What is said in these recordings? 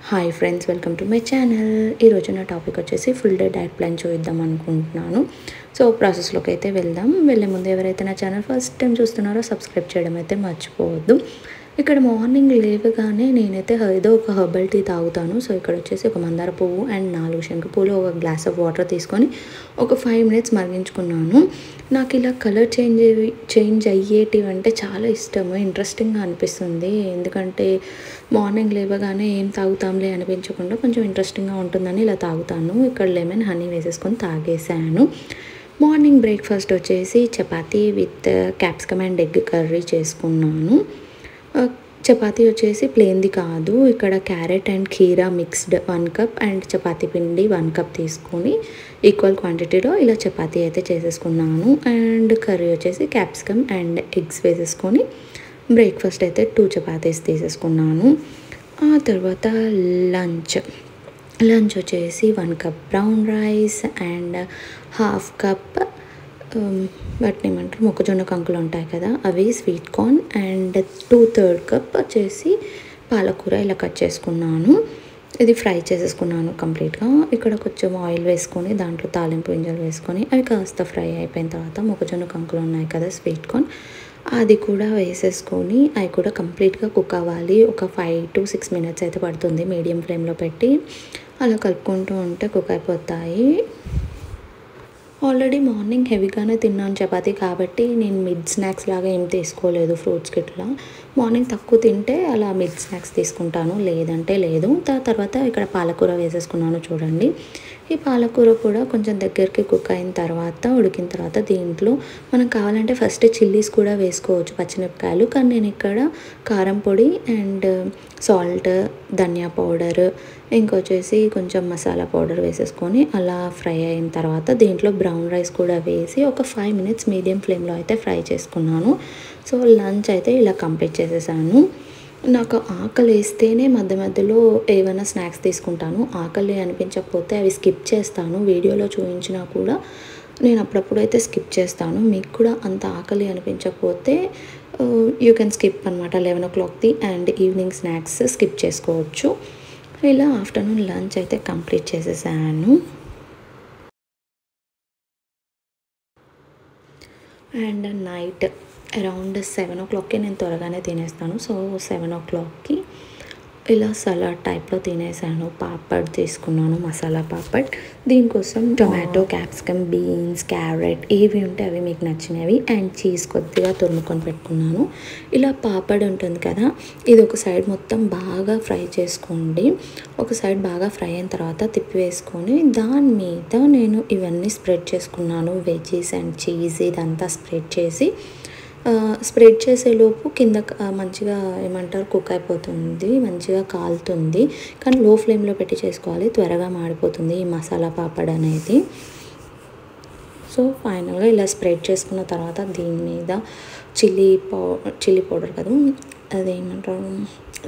Hi friends, welcome to my channel. ఈరోజు నా topic వచ్చేసి ఫుల్ డే డైట్ ప్లాన్ చూద్దాం అనుకుంటున్నాను. సో ప్రాసెస్లోకి అయితే వెళ్ళే ముందు ఎవరైతే నా ఛానల్ ఫస్ట్ టైం చూస్తున్నారో సబ్స్క్రైబ్ చేయడం అయితే మర్చిపోవద్దు. ఇక్కడ మార్నింగ్ లేవగానే నేనైతే ఏదో ఒక హెర్బల్ టీ తాగుతాను. సో ఇక్కడ వచ్చేసి ఒక మందార పువ్వు అండ్ 4 శంకు పూలు, ఒక గ్లాస్ ఆఫ్ వాటర్ తీసుకొని ఒక 5 మినిట్స్ మరిగించుకున్నాను. నాకు ఇలా కలర్ చేంజ్ అయ్యేటివి అంటే చాలా ఇష్టము, ఇంట్రెస్టింగ్గా అనిపిస్తుంది. ఎందుకంటే మార్నింగ్ లేవగానే ఏం తాగుతాంలే అనిపించకుండా కొంచెం ఇంట్రెస్టింగ్గా ఉంటుందని ఇలా తాగుతాను. ఇక్కడ లెమన్ హనీ వేసేసుకొని తాగేసాను. మార్నింగ్ బ్రేక్ఫాస్ట్ వచ్చేసి chapati with capsicum and egg curry చేసుకున్నాను. చపాతీ వచ్చేసి ప్లెయిన్ది కాదు, ఇక్కడ క్యారెట్ అండ్ కీరా మిక్స్డ్ 1 కప్ అండ్ చపాతీ పిండి 1 కప్ తీసుకొని ఈక్వల్ క్వాంటిటీలో ఇలా చపాతీ అయితే చేసేసుకున్నాను. అండ్ కర్రీ వచ్చేసి క్యాప్సికమ్ అండ్ ఎగ్స్ వేసేసుకొని బ్రేక్ఫాస్ట్ అయితే 2 చపాతీస్ తీసేసుకున్నాను. ఆ తర్వాత లంచ్ వచ్చేసి 1 cup brown rice and half cup వాటిని ఏమంటారు, మొక్కజొన్న కంకులు ఉంటాయి కదా, అవి స్వీట్ కార్న్ అండ్ 2/3 కప్ వచ్చేసి పాలకూర ఇలా కట్ చేసుకున్నాను. ఇది ఫ్రై చేసేసుకున్నాను కంప్లీట్గా. ఇక్కడ కొంచెం ఆయిల్ వేసుకొని దాంట్లో తాలింపు గింజలు వేసుకొని అవి కాస్త ఫ్రై అయిపోయిన తర్వాత మొక్కజొన్న కంకులు ఉన్నాయి కదా, స్వీట్ కార్న్, అది కూడా వేసేసుకొని అవి కూడా కంప్లీట్గా కుక్ అవ్వాలి. ఒక 5 to 6 మినిట్స్ అయితే పడుతుంది మీడియం ఫ్లేమ్లో పెట్టి. అలా కలుపుకుంటూ ఉంటే కుక్ అయిపోతాయి. ఆల్రెడీ మార్నింగ్ హెవీగానే తిన్నాను చపాతీ కాబట్టి నేను మిడ్ స్నాక్స్ లాగా ఏం తీసుకోలేదు. ఫ్రూట్స్ గిట్లా మార్నింగ్ తక్కువ తింటే అలా మిడ్ స్నాక్స్ తీసుకుంటాను, లేదంటే లేదు. తర్వాత ఇక్కడ పాలకూర వేసేసుకున్నాను. చూడండి, ఈ పాలకూర కూడా కొంచెం దగ్గరికి కుక్ అయిన తర్వాత, ఉడికిన తర్వాత దీంట్లో మనం కావాలంటే ఫస్ట్ చిల్లీస్ కూడా వేసుకోవచ్చు, పచ్చిమిరపకాయలు. కానీ నేను ఇక్కడ కారం పొడి అండ్ సాల్ట్, ధనియా పౌడర్, ఇంకొచ్చేసి కొంచెం మసాలా పౌడర్ వేసేసుకొని అలా ఫ్రై అయిన తర్వాత దీంట్లో బ్రౌన్ రైస్ కూడా వేసి ఒక 5 మినిట్స్ మీడియం ఫ్లేమ్లో అయితే ఫ్రై చేసుకున్నాను. సో లంచ్ అయితే ఇలా కంప్లీట్ చేసేసాను. నాకు ఆకలి వేస్తేనే మధ్య మధ్యలో ఏమైనా స్నాక్స్ తీసుకుంటాను. ఆకలి అనిపించకపోతే అవి స్కిప్ చేస్తాను. వీడియోలో చూపించినా కూడా నేను అప్పుడప్పుడు అయితే స్కిప్ చేస్తాను. మీకు కూడా అంత ఆకలి అనిపించకపోతే యూ కెన్ స్కిప్ అనమాట. 11 o'clockది అండ్ ఈవినింగ్ స్నాక్స్ స్కిప్ చేసుకోవచ్చు. ఇలా ఆఫ్టర్నూన్ లంచ్ అయితే కంప్లీట్ చేసేసాను. అండ్ నైట్ అరౌండ్ 7 o'clockకి నేను త్వరగానే తినేస్తాను. సో 7 o'clockకి ఇలా సలాడ్ టైప్లో తినేసాను. పాపడ్ తీసుకున్నాను, మసాలా పాపడ్. దీనికోసం టొమాటో, క్యాప్సికమ్, బీన్స్, క్యారెట్ ఏవి ఉంటే అవి మీకు నచ్చినవి అండ్ చీజ్ కొద్దిగా తురుముకొని పెట్టుకున్నాను. ఇలా పాపడ్ ఉంటుంది కదా, ఇది ఒక సైడ్ మొత్తం బాగా ఫ్రై చేసుకోండి. ఒక సైడ్ బాగా ఫ్రై అయిన తర్వాత తిప్పి వేసుకొని దాని మీద నేను ఇవన్నీ స్ప్రెడ్ చేసుకున్నాను. వెజ్జీస్ అండ్ చీజ్ ఇదంతా స్ప్రెడ్ చేసేలోపు కింద మంచిగా ఏమంటారు, కుక్ అయిపోతుంది, మంచిగా కాలుతుంది. కానీ లో ఫ్లేమ్లో పెట్టి చేసుకోవాలి, త్వరగా మాడిపోతుంది ఈ మసాలా పాపడ్ అనేది. సో ఫైనల్గా ఇలా స్ప్రెడ్ చేసుకున్న తర్వాత దీని మీద చిల్లీ పౌడర్ కదా, అదేమంటారు,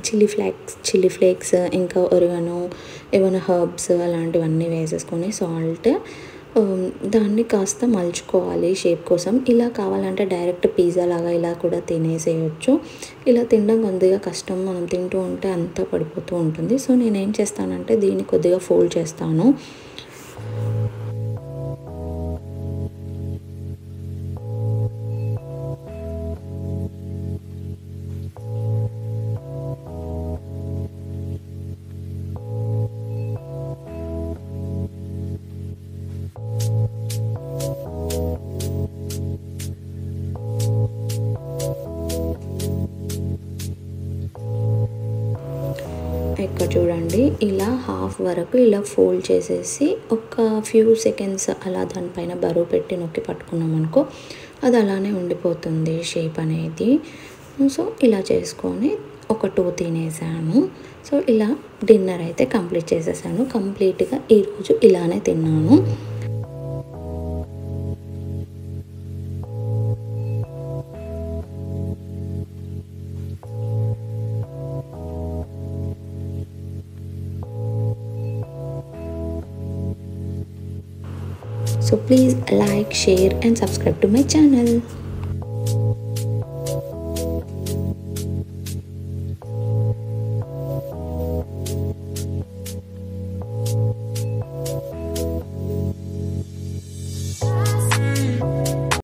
చిల్లీ ఫ్లేక్స్, ఇంకా ఒరిగానో, ఏమైనా హర్బ్స్ అలాంటివన్నీ వేసేసుకొని సాల్ట్, దాన్ని కాస్త మలుచుకోవాలి షేప్ కోసం. ఇలా కావాలంటే డైరెక్ట్ పిజ్జా లాగా ఇలా కూడా తినేసేయచ్చు. ఇలా తినడం కొద్దిగా కష్టం, మనం తింటూ ఉంటే అంతా పడిపోతూ ఉంటుంది. సో నేనేం చేస్తానంటే దీన్ని కొద్దిగా ఫోల్డ్ చేస్తాను. ఇక్కడ చూడండి, ఇలా హాఫ్ వరకు ఇలా ఫోల్డ్ చేసేసి ఒక ఫ్యూ సెకండ్స్ అలా దానిపైన బరువు పెట్టి నొక్కి పట్టుకున్నాం అనుకో, అది అలానే ఉండిపోతుంది షేప్ అనేది. సో ఇలా చేసుకొని ఒక 2 తినేసాను. సో ఇలా డిన్నర్ అయితే కంప్లీట్ చేసేసాను. కంప్లీట్గా ఈరోజు ఇలానే తిన్నాను. So please like, share and subscribe to my channel.